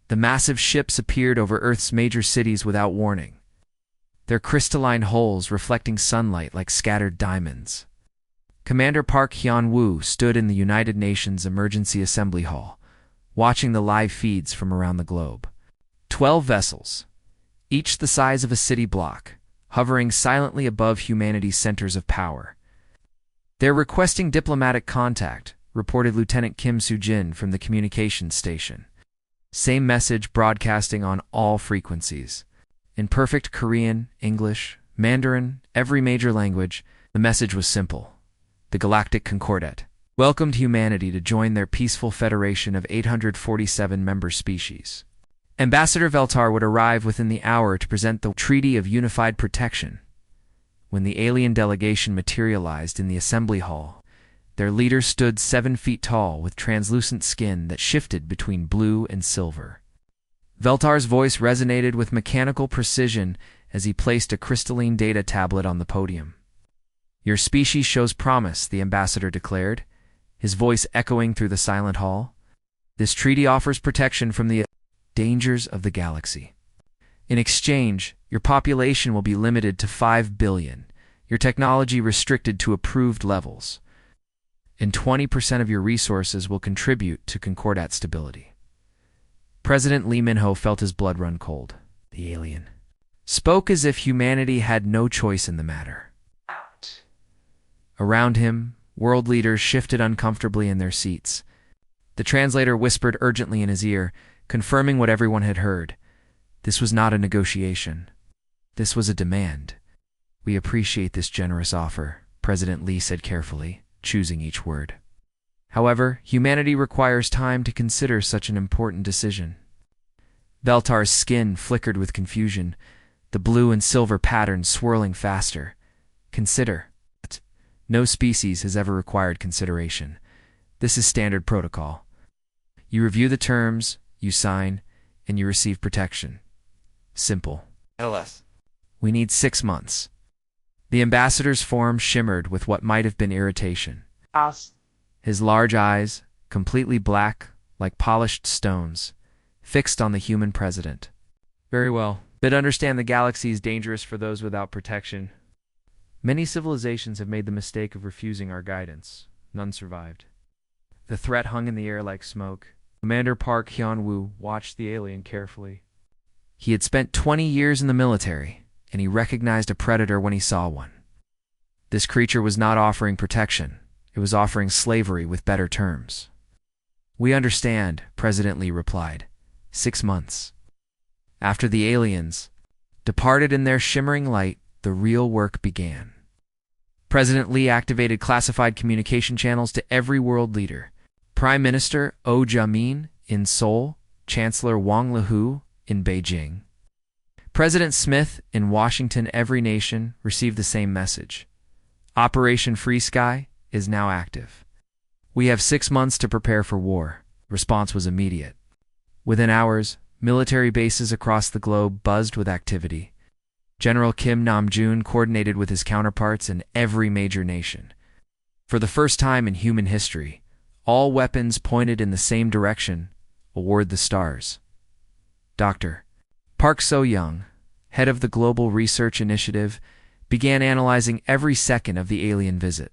The massive ships appeared over Earth's major cities without warning, their crystalline hulls reflecting sunlight like scattered diamonds. Commander Park Hyun-woo stood in the United Nations Emergency Assembly Hall, watching the live feeds from around the globe. 12 vessels, each the size of a city block, hovering silently above humanity's centers of power. "They're requesting diplomatic contact," reported Lieutenant Kim Soo-jin from the communications station. Same message broadcasting on all frequencies. In perfect Korean, English, Mandarin, every major language, the message was simple. The Galactic Concordat welcomed humanity to join their peaceful federation of 847 member species. Ambassador Veltar would arrive within the hour to present the Treaty of Unified Protection. When the alien delegation materialized in the assembly hall, their leader stood 7 feet tall with translucent skin that shifted between blue and silver. Veltar's voice resonated with mechanical precision as he placed a crystalline data tablet on the podium. "Your species shows promise," the ambassador declared, his voice echoing through the silent hall. "This treaty offers protection from the dangers of the galaxy. In exchange, your population will be limited to 5 billion, your technology restricted to approved levels, and 20% of your resources will contribute to Concordat stability." President Lee Min-ho felt his blood run cold. The alien spoke as if humanity had no choice in the matter. Around him, world leaders shifted uncomfortably in their seats. The translator whispered urgently in his ear, confirming what everyone had heard. This was not a negotiation. This was a demand. "We appreciate this generous offer," President Lee said carefully, choosing each word. "However, humanity requires time to consider such an important decision." Veltar's skin flickered with confusion, the blue and silver patterns swirling faster. "Consider. No species has ever required consideration. This is standard protocol. You review the terms, you sign, and you receive protection. Simple. LS. We need 6 months." The ambassador's form shimmered with what might have been irritation. His large eyes, completely black, like polished stones, fixed on the human president. "Very well. But understand the galaxy is dangerous for those without protection. Many civilizations have made the mistake of refusing our guidance. None survived." The threat hung in the air like smoke. Commander Park Hyun-woo watched the alien carefully. He had spent 20 years in the military, and he recognized a predator when he saw one. This creature was not offering protection. It was offering slavery with better terms. "We understand," President Lee replied. 6 months. After the aliens departed in their shimmering light, the real work began. President Lee activated classified communication channels to every world leader. Prime Minister Oh Jae-min in Seoul, Chancellor Wang Lehu in Beijing. President Smith in Washington. Every nation received the same message. Operation Free Sky is now active. "We have 6 months to prepare for war." Response was immediate. Within hours, military bases across the globe buzzed with activity. General Kim Nam-joon coordinated with his counterparts in every major nation. For the first time in human history, all weapons pointed in the same direction, award the stars. Dr. Park So-young, head of the Global Research Initiative, began analyzing every second of the alien visit.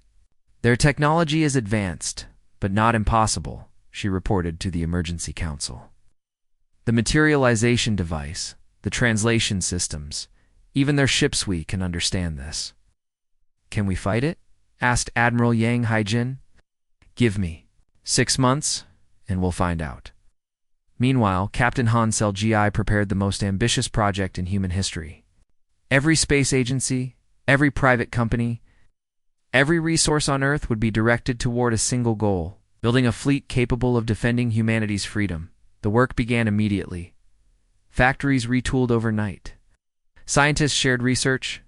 "Their technology is advanced, but not impossible," she reported to the Emergency Council. "The materialization device, the translation systems, even their ships we can understand this." "Can we fight it?" asked Admiral Yang Haijin. "Give me 6 months, and we'll find out." Meanwhile, Captain Han Sel-gi prepared the most ambitious project in human history. Every space agency, every private company, every resource on Earth would be directed toward a single goal: building a fleet capable of defending humanity's freedom. The work began immediately. Factories retooled overnight. Scientists shared research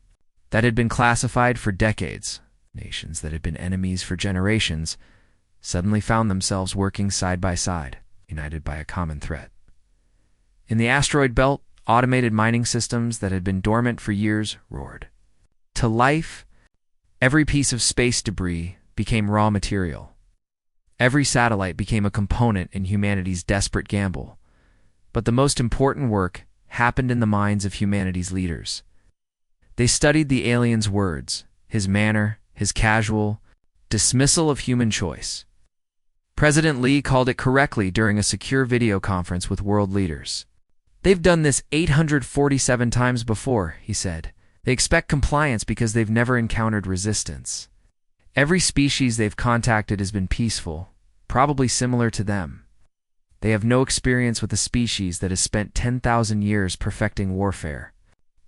that had been classified for decades. Nations that had been enemies for generations suddenly found themselves working side by side, united by a common threat. In the asteroid belt, automated mining systems that had been dormant for years roared to life. Every piece of space debris became raw material. Every satellite became a component in humanity's desperate gamble. But the most important work happened in the minds of humanity's leaders. They studied the alien's words, his manner, his casual dismissal of human choice. President Lee called it correctly during a secure video conference with world leaders. "They've done this 847 times before," he said. "They expect compliance because they've never encountered resistance. Every species they've contacted has been peaceful, probably similar to them. They have no experience with a species that has spent 10,000 years perfecting warfare."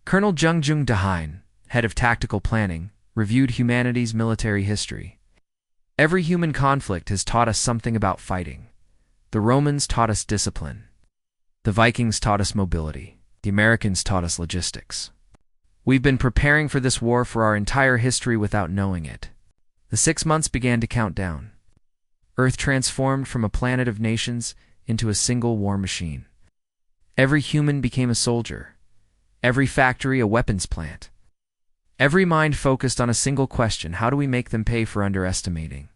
Colonel Jung Jung Dahain, head of tactical planning, reviewed humanity's military history. "Every human conflict has taught us something about fighting. The Romans taught us discipline. The Vikings taught us mobility. The Americans taught us logistics. We've been preparing for this war for our entire history without knowing it." The 6 months began to count down. Earth transformed from a planet of nations into a single war machine. Every human became a soldier. Every factory a weapons plant. Every mind focused on a single question: how do we make them pay for underestimating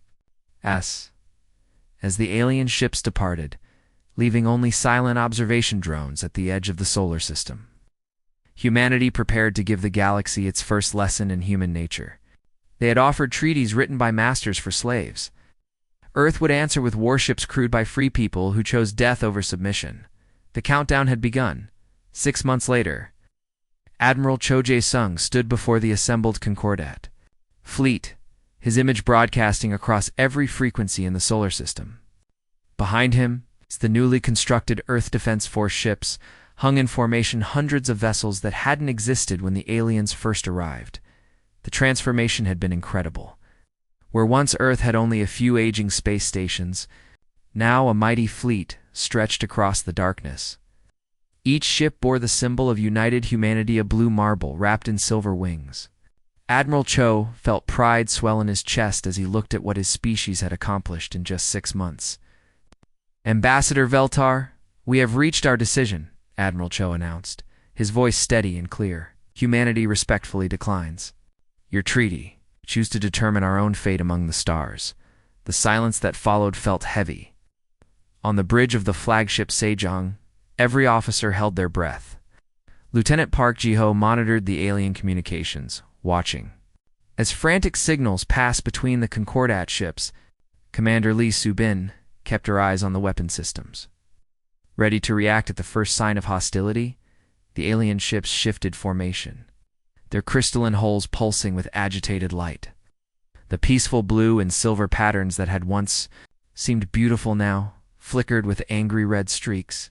us? As the alien ships departed, leaving only silent observation drones at the edge of the solar system, humanity prepared to give the galaxy its first lesson in human nature. They had offered treaties written by masters for slaves. Earth would answer with warships crewed by free people who chose death over submission. The countdown had begun. 6 months later, Admiral Cho Jae-sung stood before the assembled Concordat fleet, his image broadcasting across every frequency in the solar system. Behind him, the newly constructed Earth Defense Force ships hung in formation, hundreds of vessels that hadn't existed when the aliens first arrived. The transformation had been incredible. Where once Earth had only a few aging space stations, now a mighty fleet stretched across the darkness. Each ship bore the symbol of united humanity, a blue marble wrapped in silver wings. Admiral Cho felt pride swell in his chest as he looked at what his species had accomplished in just 6 months. "Ambassador Veltar, we have reached our decision," Admiral Cho announced, his voice steady and clear. "Humanity respectfully declines your treaty. Choose to determine our own fate among the stars." The silence that followed felt heavy. On the bridge of the flagship Sejong, every officer held their breath. Lieutenant Park Ji-ho monitored the alien communications, watching. As frantic signals passed between the Concordat ships, Commander Lee Soo-bin kept her eyes on the weapon systems. Ready to react at the first sign of hostility, the alien ships shifted formation, their crystalline hulls pulsing with agitated light. The peaceful blue and silver patterns that had once seemed beautiful now flickered with angry red streaks.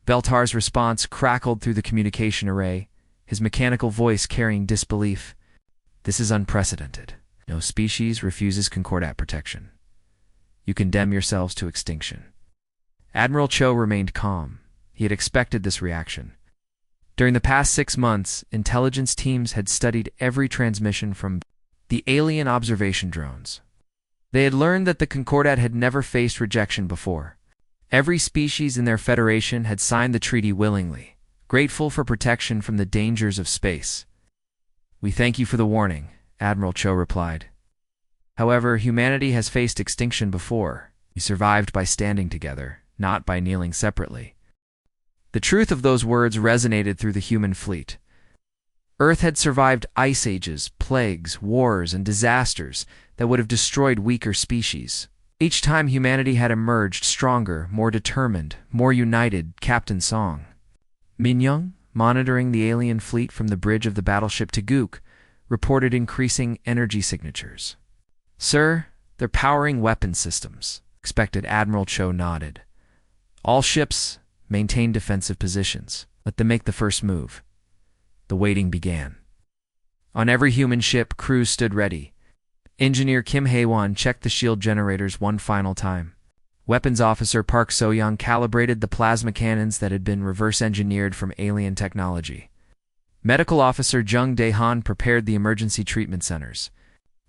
Beltar's response crackled through the communication array, his mechanical voice carrying disbelief. "This is unprecedented. No species refuses Concordat protection. You condemn yourselves to extinction." Admiral Cho remained calm. He had expected this reaction. During the past 6 months, intelligence teams had studied every transmission from the alien observation drones. They had learned that the Concordat had never faced rejection before. Every species in their federation had signed the treaty willingly, grateful for protection from the dangers of space. "We thank you for the warning," Admiral Cho replied. "However, humanity has faced extinction before. We survived by standing together, not by kneeling separately." The truth of those words resonated through the human fleet. Earth had survived ice ages, plagues, wars, and disasters that would have destroyed weaker species. Each time humanity had emerged stronger, more determined, more united. Captain Song Min-young, monitoring the alien fleet from the bridge of the battleship Tagook, reported increasing energy signatures. "Sir, they're powering weapon systems." Expected Admiral Cho nodded. "All ships maintain defensive positions. Let them make the first move." The waiting began. On every human ship, crews stood ready. Engineer Kim Hae-won checked the shield generators one final time. Weapons Officer Park So-young calibrated the plasma cannons that had been reverse-engineered from alien technology. Medical Officer Jung Dae-han prepared the emergency treatment centers.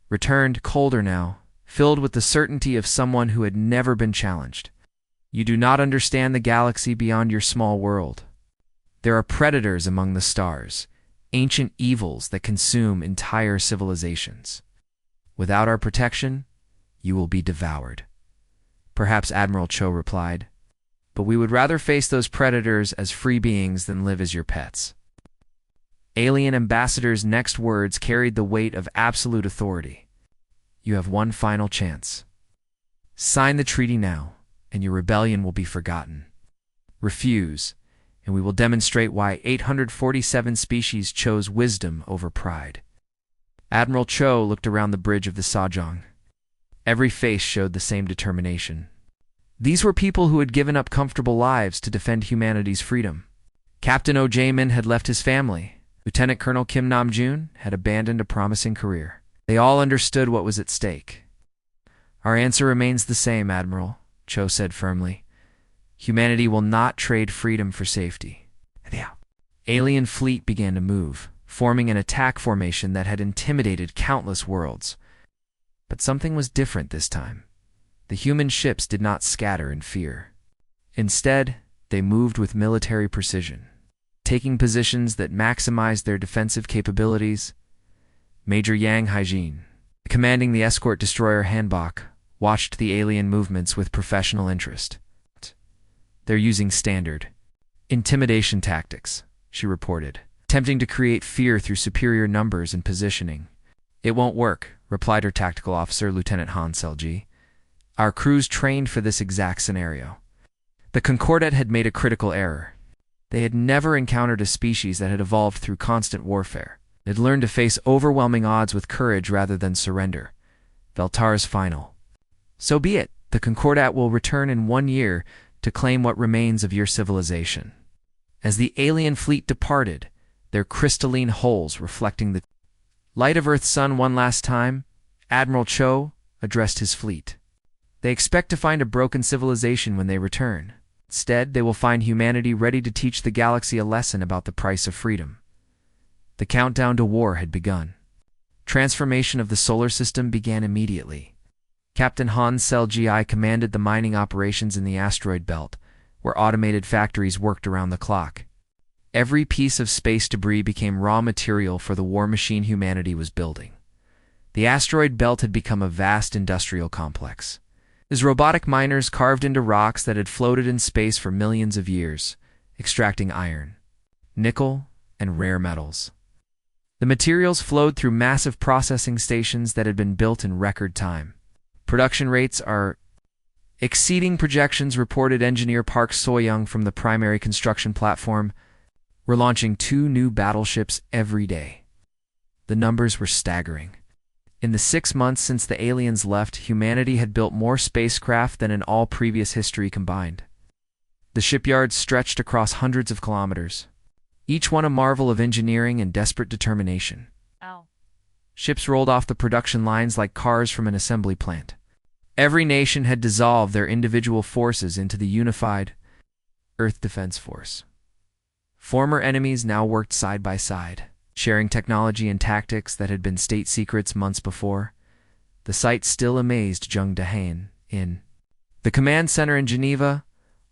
Returned, colder now, filled with the certainty of someone who had never been challenged. "You do not understand the galaxy beyond your small world. There are predators among the stars, ancient evils that consume entire civilizations. Without our protection, you will be devoured." Perhaps Admiral Cho replied. but we would rather face those predators as free beings than live as your pets. Alien ambassador's next words carried the weight of absolute authority. You have one final chance. Sign the treaty now, and your rebellion will be forgotten. Refuse, and we will demonstrate why 847 species chose wisdom over pride. Admiral Cho looked around the bridge of the Sajong. Every face showed the same determination. These were people who had given up comfortable lives to defend humanity's freedom. Captain Oh Jae-min had left his family. Lieutenant Colonel Kim Nam-jun had abandoned a promising career. They all understood what was at stake. Our answer remains the same, Admiral, Cho said firmly. Humanity will not trade freedom for safety. The alien fleet began to move, forming an attack formation that had intimidated countless worlds. But something was different this time. The human ships did not scatter in fear. Instead, they moved with military precision, taking positions that maximized their defensive capabilities. Major Yang Haijin, commanding the escort destroyer Hanbok, watched the alien movements with professional interest. They're using standard intimidation tactics, she reported, attempting to create fear through superior numbers and positioning. It won't work, replied her tactical officer, Lieutenant Han Selji. Our crews trained for this exact scenario. The Concordat had made a critical error. They had never encountered a species that had evolved through constant warfare. They had learned to face overwhelming odds with courage rather than surrender. Veltar's final. So be it. The Concordat will return in 1 year to claim what remains of your civilization. As the alien fleet departed, their crystalline hulls reflecting the light of Earth's sun one last time, Admiral Cho addressed his fleet. They expect to find a broken civilization when they return. Instead, they will find humanity ready to teach the galaxy a lesson about the price of freedom. The countdown to war had begun. Transformation of the solar system began immediately. Captain Han Selji commanded the mining operations in the asteroid belt, where automated factories worked around the clock. Every piece of space debris became raw material for the war machine humanity was building. The asteroid belt had become a vast industrial complex. His robotic miners carved into rocks that had floated in space for millions of years, extracting iron, nickel, and rare metals. The materials flowed through massive processing stations that had been built in record time. Production rates are exceeding projections, reported engineer Park So-young from the primary construction platform. We're launching 2 new battleships every day. The numbers were staggering. In the 6 months since the aliens left, humanity had built more spacecraft than in all previous history combined. The shipyards stretched across hundreds of kilometers, each one a marvel of engineering and desperate determination. Ships rolled off the production lines like cars from an assembly plant. Every nation had dissolved their individual forces into the unified Earth Defense Force. Former enemies now worked side by side, sharing technology and tactics that had been state secrets months before. The sight still amazed Jung Dehaen. In the command center in Geneva,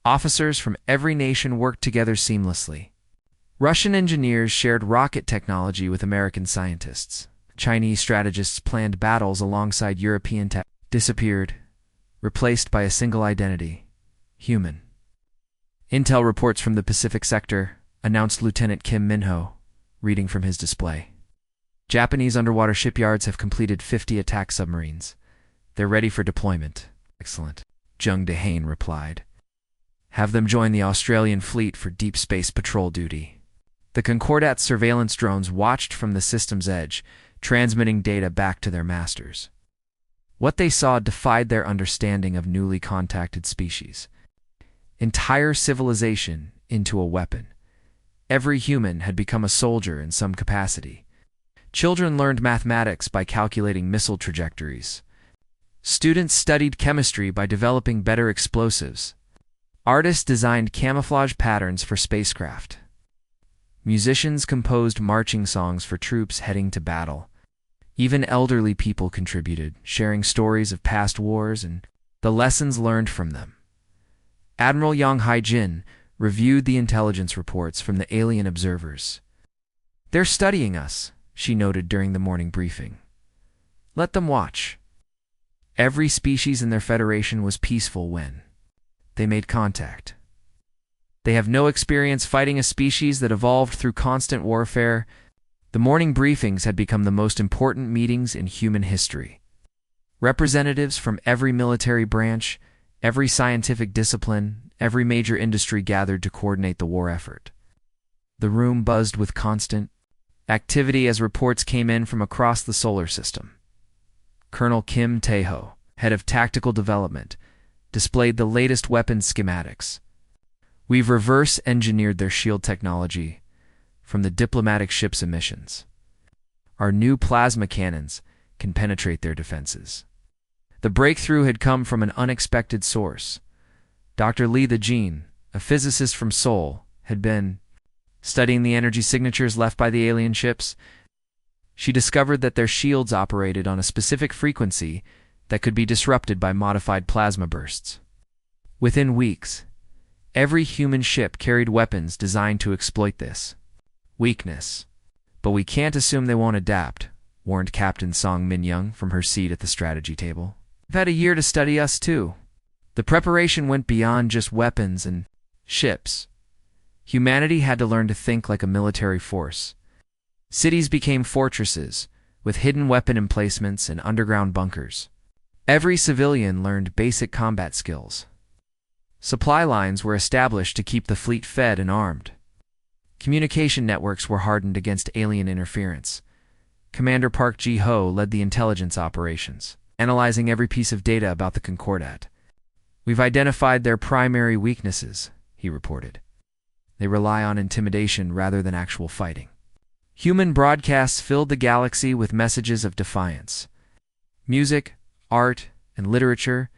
officers from every nation worked together seamlessly. Russian engineers shared rocket technology with American scientists. Chinese strategists planned battles alongside European tech. Disappeared, replaced by a single identity: human. Intel reports from the Pacific sector, announced Lieutenant Kim Minho, reading from his display. Japanese underwater shipyards have completed 50 attack submarines. They're ready for deployment. Excellent, Jung Dehaen replied. Have them join the Australian fleet for deep space patrol duty. The Concordat surveillance drones watched from the system's edge, transmitting data back to their masters. What they saw defied their understanding of newly contacted species. Entire civilization into a weapon. Every human had become a soldier in some capacity. Children learned mathematics by calculating missile trajectories. Students studied chemistry by developing better explosives. Artists designed camouflage patterns for spacecraft. Musicians composed marching songs for troops heading to battle. Even elderly people contributed, sharing stories of past wars and the lessons learned from them. Admiral Yang Haijin reviewed the intelligence reports from the alien observers. They're studying us, she noted during the morning briefing. Let them watch. Every species in their federation was peaceful when they made contact. They have no experience fighting a species that evolved through constant warfare. The morning briefings had become the most important meetings in human history. Representatives from every military branch, every scientific discipline, every major industry gathered to coordinate the war effort. The room buzzed with constant activity as reports came in from across the solar system. Colonel Kim Tae-ho, head of tactical development, displayed the latest weapons schematics. We've reverse-engineered their shield technology from the diplomatic ship's emissions. Our new plasma cannons can penetrate their defenses. The breakthrough had come from an unexpected source. Dr. Lee the-jin, a physicist from Seoul, had been studying the energy signatures left by the alien ships. She discovered that their shields operated on a specific frequency that could be disrupted by modified plasma bursts. Within weeks, every human ship carried weapons designed to exploit this weakness. But we can't assume they won't adapt, warned Captain Song Min-young from her seat at the strategy table. They've had a year to study us, too. The preparation went beyond just weapons and ships. Humanity had to learn to think like a military force. Cities became fortresses, with hidden weapon emplacements and underground bunkers. Every civilian learned basic combat skills. Supply lines were established to keep the fleet fed and armed. Communication networks were hardened against alien interference. Commander Park Ji-ho led the intelligence operations, analyzing every piece of data about the Concordat. We've identified their primary weaknesses, he reported. They rely on intimidation rather than actual fighting. Human broadcasts filled the galaxy with messages of defiance. Music, art, and literature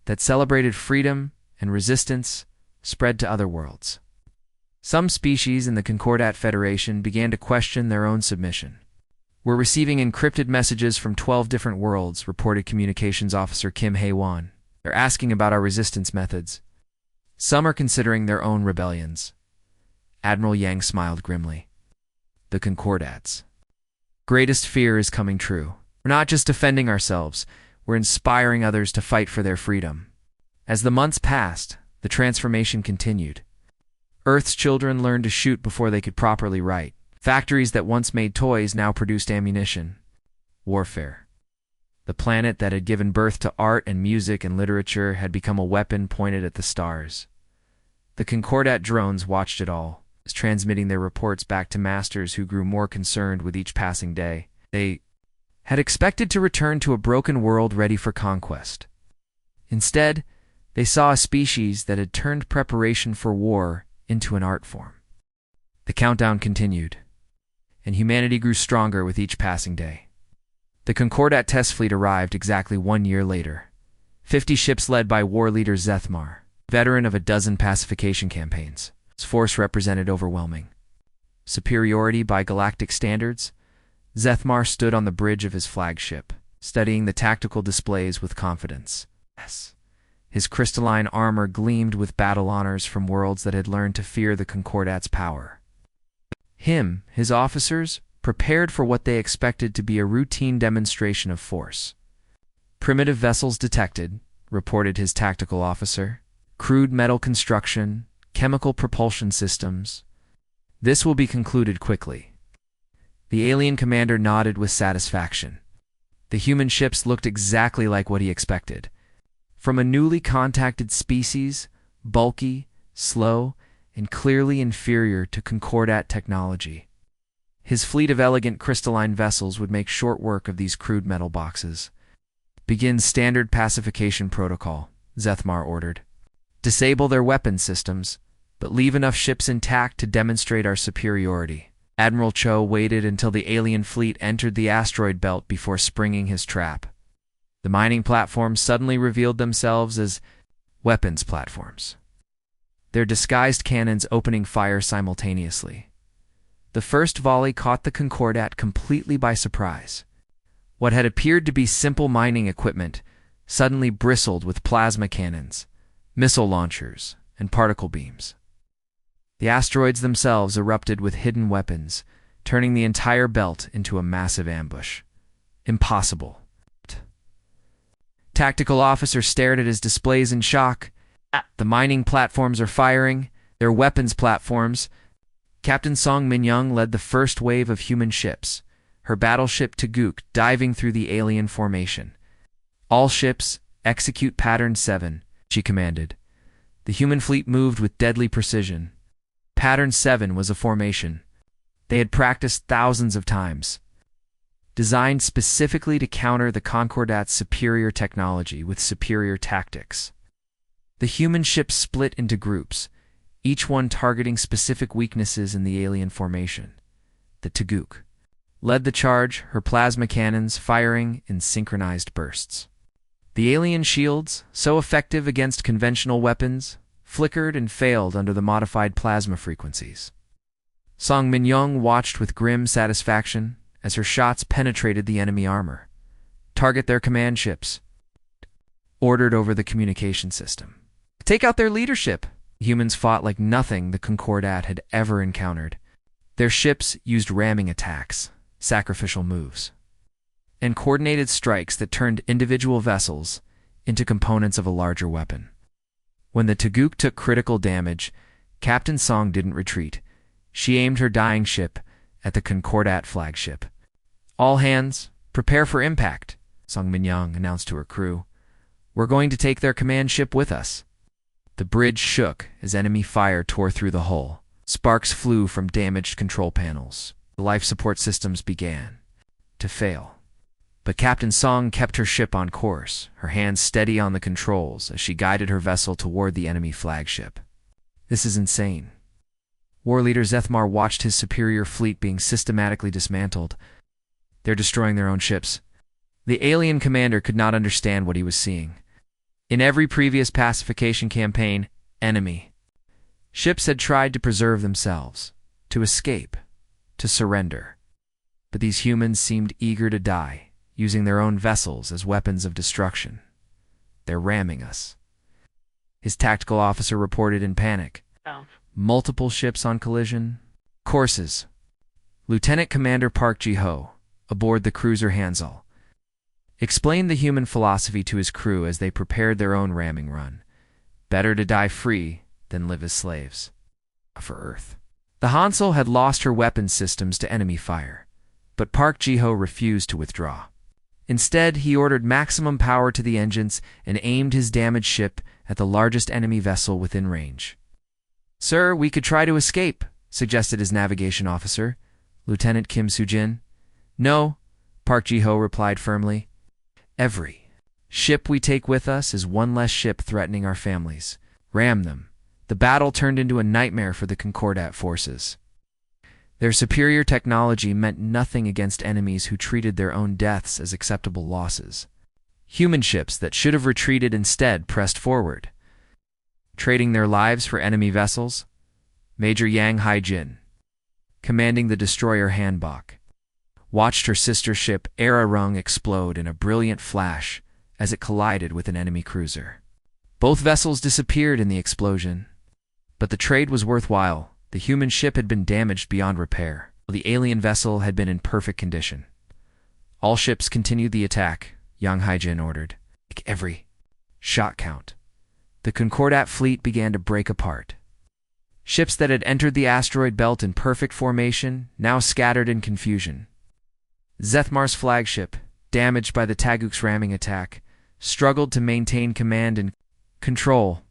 that celebrated freedom and resistance spread to other worlds. Some species in the Concordat Federation began to question their own submission. We're receiving encrypted messages from 12 different worlds, reported Communications Officer Kim Hae-won. They're asking about our resistance methods. Some are considering their own rebellions. Admiral Yang smiled grimly. The Concordats' greatest fear is coming true. We're not just defending ourselves, we're inspiring others to fight for their freedom. As the months passed, the transformation continued. Earth's children learned to shoot before they could properly write. Factories that once made toys now produced ammunition. Warfare. The planet that had given birth to art and music and literature had become a weapon pointed at the stars. The Concordat drones watched it all, transmitting their reports back to masters who grew more concerned with each passing day. They had expected to return to a broken world ready for conquest. Instead, they saw a species that had turned preparation for war into an art form. The countdown continued, and humanity grew stronger with each passing day. The Concordat test fleet arrived exactly 1 year later. 50 ships led by war leader Zethmar, veteran of a dozen pacification campaigns. His force represented overwhelming superiority by galactic standards. Zethmar stood on the bridge of his flagship, studying the tactical displays with confidence. His crystalline armor gleamed with battle honors from worlds that had learned to fear the Concordat's power. His officers, prepared for what they expected to be a routine demonstration of force. Primitive vessels detected, reported his tactical officer. Crude metal construction, chemical propulsion systems. This will be concluded quickly. The alien commander nodded with satisfaction. The human ships looked exactly like what he expected. From a newly contacted species, bulky, slow, and clearly inferior to Concordat technology. His fleet of elegant crystalline vessels would make short work of these crude metal boxes. Begin standard pacification protocol, Zethmar ordered. Disable their weapon systems, but leave enough ships intact to demonstrate our superiority. Admiral Cho waited until the alien fleet entered the asteroid belt before springing his trap. The mining platforms suddenly revealed themselves as weapons platforms, their disguised cannons opening fire simultaneously. The first volley caught the Concordat completely by surprise. What had appeared to be simple mining equipment suddenly bristled with plasma cannons, missile launchers, and particle beams. The asteroids themselves erupted with hidden weapons, turning the entire belt into a massive ambush. Impossible. Tactical officer stared at his displays in shock. The mining platforms are firing. Their weapons platforms. Captain Song Min-young led the first wave of human ships, her battleship Taguk diving through the alien formation. All ships, execute Pattern 7, she commanded. The human fleet moved with deadly precision. Pattern 7 was a formation they had practiced thousands of times, designed specifically to counter the Concordat's superior technology with superior tactics. The human ships split into groups, each one targeting specific weaknesses in the alien formation. The Taguk led the charge, her plasma cannons firing in synchronized bursts. The alien shields, so effective against conventional weapons, flickered and failed under the modified plasma frequencies. Song Min-young watched with grim satisfaction as her shots penetrated the enemy armor. Target their command ships, ordered over the communication system. Take out their leadership. Humans fought like nothing the Concordat had ever encountered. Their ships used ramming attacks, sacrificial moves, and coordinated strikes that turned individual vessels into components of a larger weapon. When the Taguk took critical damage, Captain Song didn't retreat. She aimed her dying ship at the Concordat flagship. "All hands, prepare for impact," Song Min-young announced to her crew. "We're going to take their command ship with us." The bridge shook as enemy fire tore through the hull. Sparks flew from damaged control panels. The life support systems began to fail. But Captain Song kept her ship on course, her hands steady on the controls as she guided her vessel toward the enemy flagship. "This is insane." War leader Zethmar watched his superior fleet being systematically dismantled. "They're destroying their own ships." The alien commander could not understand what he was seeing. In every previous pacification campaign, enemy ships had tried to preserve themselves, to escape, to surrender. But these humans seemed eager to die, using their own vessels as weapons of destruction. "They're ramming us," his tactical officer reported in panic. Multiple ships on collision courses. Lieutenant Commander Park Ji-ho, aboard the cruiser Hansel, explained the human philosophy to his crew as they prepared their own ramming run. Better to die free than live as slaves. For Earth. The Hansel had lost her weapons systems to enemy fire, but Park Ji-ho refused to withdraw. Instead, he ordered maximum power to the engines and aimed his damaged ship at the largest enemy vessel within range. "Sir, we could try to escape," suggested his navigation officer, Lieutenant Kim Soo-jin. "No," Park Ji-ho replied firmly. "Every ship we take with us is one less ship threatening our families. Ram them." The battle turned into a nightmare for the Concordat forces. Their superior technology meant nothing against enemies who treated their own deaths as acceptable losses. Human ships that should have retreated instead pressed forward, trading their lives for enemy vessels. Major Yang Hai-jin, commanding the destroyer Hanbok, watched her sister ship Ararung explode in a brilliant flash as it collided with an enemy cruiser. Both vessels disappeared in the explosion, but the trade was worthwhile. The human ship had been damaged beyond repair, while the alien vessel had been in perfect condition. "All ships continued the attack," Yang Hai-jin ordered. "Take every shot count." The Concordat fleet began to break apart. Ships that had entered the asteroid belt in perfect formation now scattered in confusion. Zethmar's flagship, damaged by the Taguk's ramming attack, struggled to maintain command and control.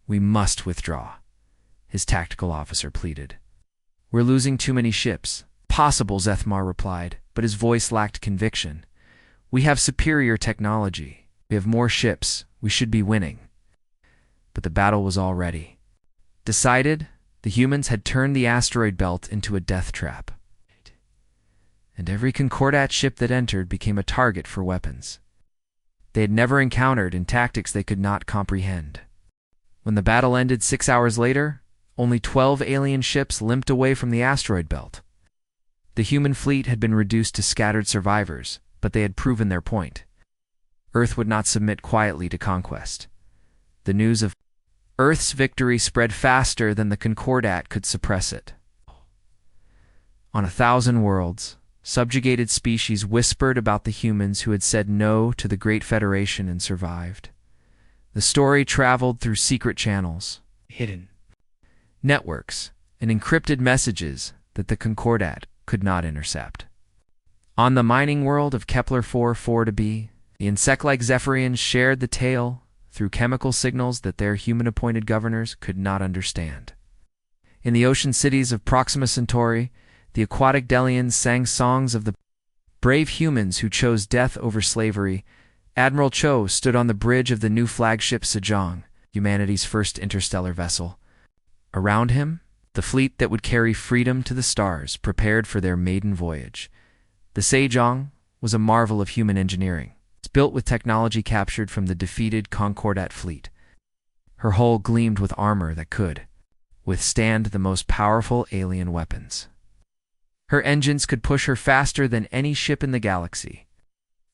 "We must withdraw," his tactical officer pleaded. "We're losing too many ships." "Possible," Zethmar replied, but his voice lacked conviction. "We have superior technology. We have more ships. We should be winning." But the battle was already decided. The humans had turned the asteroid belt into a death trap, and every Concordat ship that entered became a target for weapons they had never encountered in tactics they could not comprehend. When the battle ended 6 hours later, only 12 alien ships limped away from the asteroid belt. The human fleet had been reduced to scattered survivors, but they had proven their point. Earth would not submit quietly to conquest. The news of Earth's victory spread faster than the Concordat could suppress it. On 1,000 worlds, subjugated species whispered about the humans who had said no to the Great Federation and survived. The story traveled through secret channels, hidden networks, and encrypted messages that the Concordat could not intercept. On the mining world of Kepler 4b, the insect-like Zephyrians shared the tale through chemical signals that their human-appointed governors could not understand. In the ocean cities of Proxima Centauri, the aquatic Delians sang songs of the brave humans who chose death over slavery. Admiral Cho stood on the bridge of the new flagship Sejong, humanity's first interstellar vessel. Around him, the fleet that would carry freedom to the stars prepared for their maiden voyage. The Sejong was a marvel of human engineering. It's built with technology captured from the defeated Concordat fleet. Her hull gleamed with armor that could withstand the most powerful alien weapons. Her engines could push her faster than any ship in the galaxy.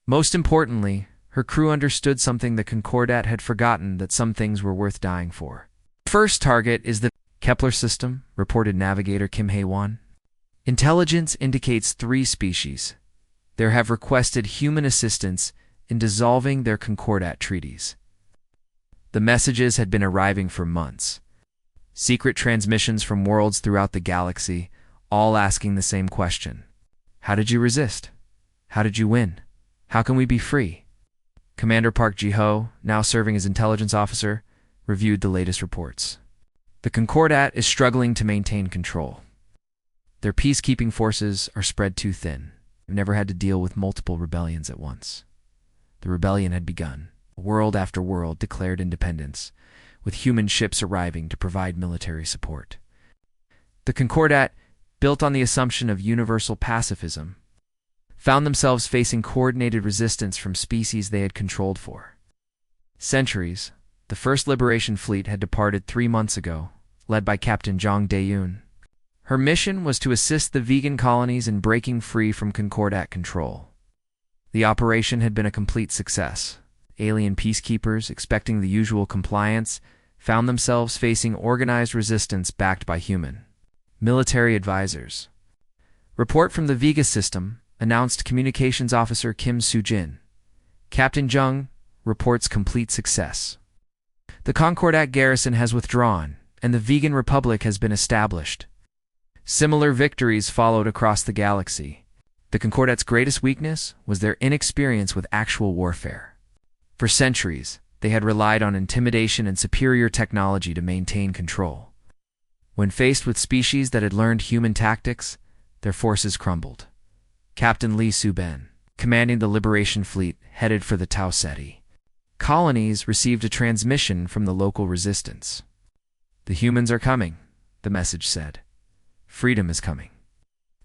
Most importantly, her crew understood something the Concordat had forgotten, that some things were worth dying for. First target is the Kepler system, reported navigator Kim Hae-won. Intelligence indicates 3 species. They have requested human assistance in dissolving their Concordat treaties. The messages had been arriving for months. Secret transmissions from worlds throughout the galaxy, all asking the same question. How did you resist? How did you win? How can we be free? Commander Park Ji-ho, now serving as intelligence officer, reviewed the latest reports. The Concordat is struggling to maintain control. Their peacekeeping forces are spread too thin. They've never had to deal with multiple rebellions at once. The rebellion had begun. World after world declared independence, with human ships arriving to provide military support. The Concordat, built on the assumption of universal pacifism, found themselves facing coordinated resistance from species they had controlled for centuries. The first Liberation Fleet had departed 3 months ago, led by Captain Jong Dae-yoon. Her mission was to assist the vegan colonies in breaking free from Concordat control. The operation had been a complete success. Alien peacekeepers, expecting the usual compliance, found themselves facing organized resistance backed by human military advisors. Report from the Vega system, announced Communications Officer Kim Soo-jin. Captain Jung reports complete success. The Concordat garrison has withdrawn, and the Vegan Republic has been established. Similar victories followed across the galaxy. The Concordat's greatest weakness was their inexperience with actual warfare. For centuries, they had relied on intimidation and superior technology to maintain control. When faced with species that had learned human tactics, their forces crumbled. Captain Lee Soo-ben, commanding the Liberation Fleet, headed for the Tau Ceti. Colonies received a transmission from the local resistance. "The humans are coming," the message said. "Freedom is coming."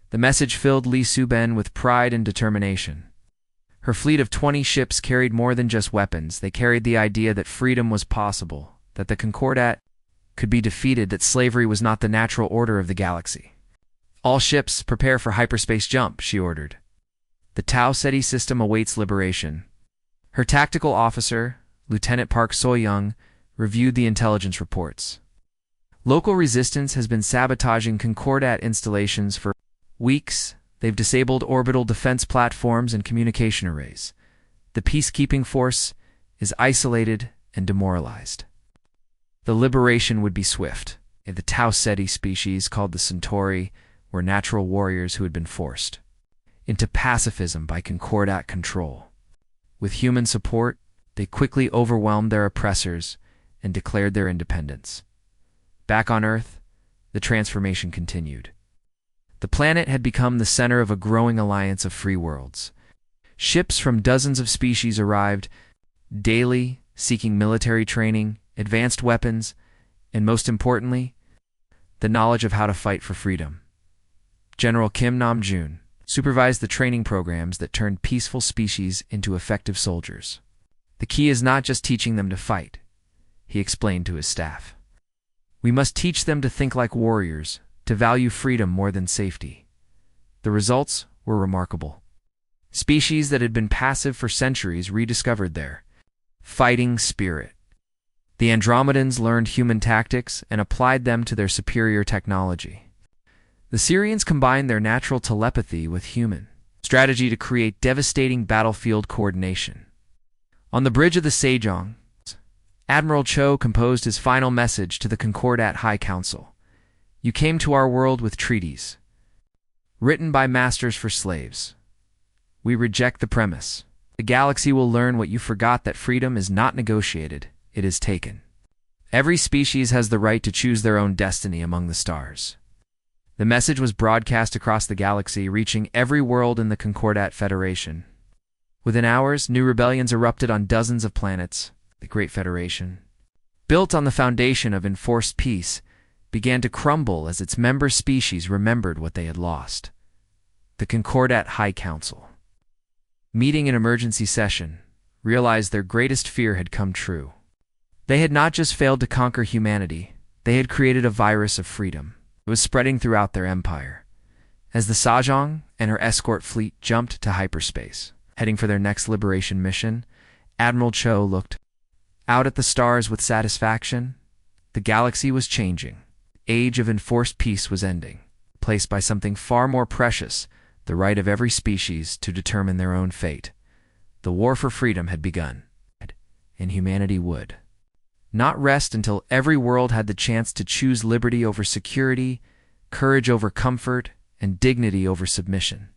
The message filled Lee Soo-ben with pride and determination. Her fleet of 20 ships carried more than just weapons. They carried the idea that freedom was possible, that the Concordat could be defeated, that slavery was not the natural order of the galaxy. "All ships, prepare for hyperspace jump," she ordered. The Tau Ceti system awaits liberation. Her tactical officer, Lieutenant Park So-young, reviewed the intelligence reports. Local resistance has been sabotaging Concordat installations for weeks. They've disabled orbital defense platforms and communication arrays. The peacekeeping force is isolated and demoralized. The liberation would be swift. The Tau Ceti species, called the Centauri, were natural warriors who had been forced into pacifism by Concordat control. With human support, they quickly overwhelmed their oppressors and declared their independence. Back on Earth, the transformation continued. The planet had become the center of a growing alliance of free worlds. Ships from dozens of species arrived daily, seeking military training, advanced weapons, and most importantly, the knowledge of how to fight for freedom. General Kim Nam-joon supervised the training programs that turned peaceful species into effective soldiers. "The key is not just teaching them to fight," he explained to his staff. "We must teach them to think like warriors, to value freedom more than safety." The results were remarkable. Species that had been passive for centuries rediscovered their fighting spirit. The Andromedans learned human tactics and applied them to their superior technology. The Syrians combined their natural telepathy with human strategy to create devastating battlefield coordination. On the bridge of the Sejong, Admiral Cho composed his final message to the Concordat High Council. You came to our world with treaties, written by masters for slaves. We reject the premise. The galaxy will learn what you forgot, that freedom is not negotiated, it is taken. Every species has the right to choose their own destiny among the stars. The message was broadcast across the galaxy, reaching every world in the Concordat Federation. Within hours, new rebellions erupted on dozens of planets. The Great Federation, built on the foundation of enforced peace, began to crumble as its member species remembered what they had lost. The Concordat High Council, meeting in emergency session, realized their greatest fear had come true. They had not just failed to conquer humanity, they had created a virus of freedom. It was spreading throughout their empire. As the Sajong and her escort fleet jumped to hyperspace, heading for their next liberation mission, Admiral Cho looked out at the stars with satisfaction. The galaxy was changing. The age of enforced peace was ending, replaced by something far more precious, the right of every species to determine their own fate. The war for freedom had begun, and humanity would not rest until every world had the chance to choose liberty over security, courage over comfort, and dignity over submission.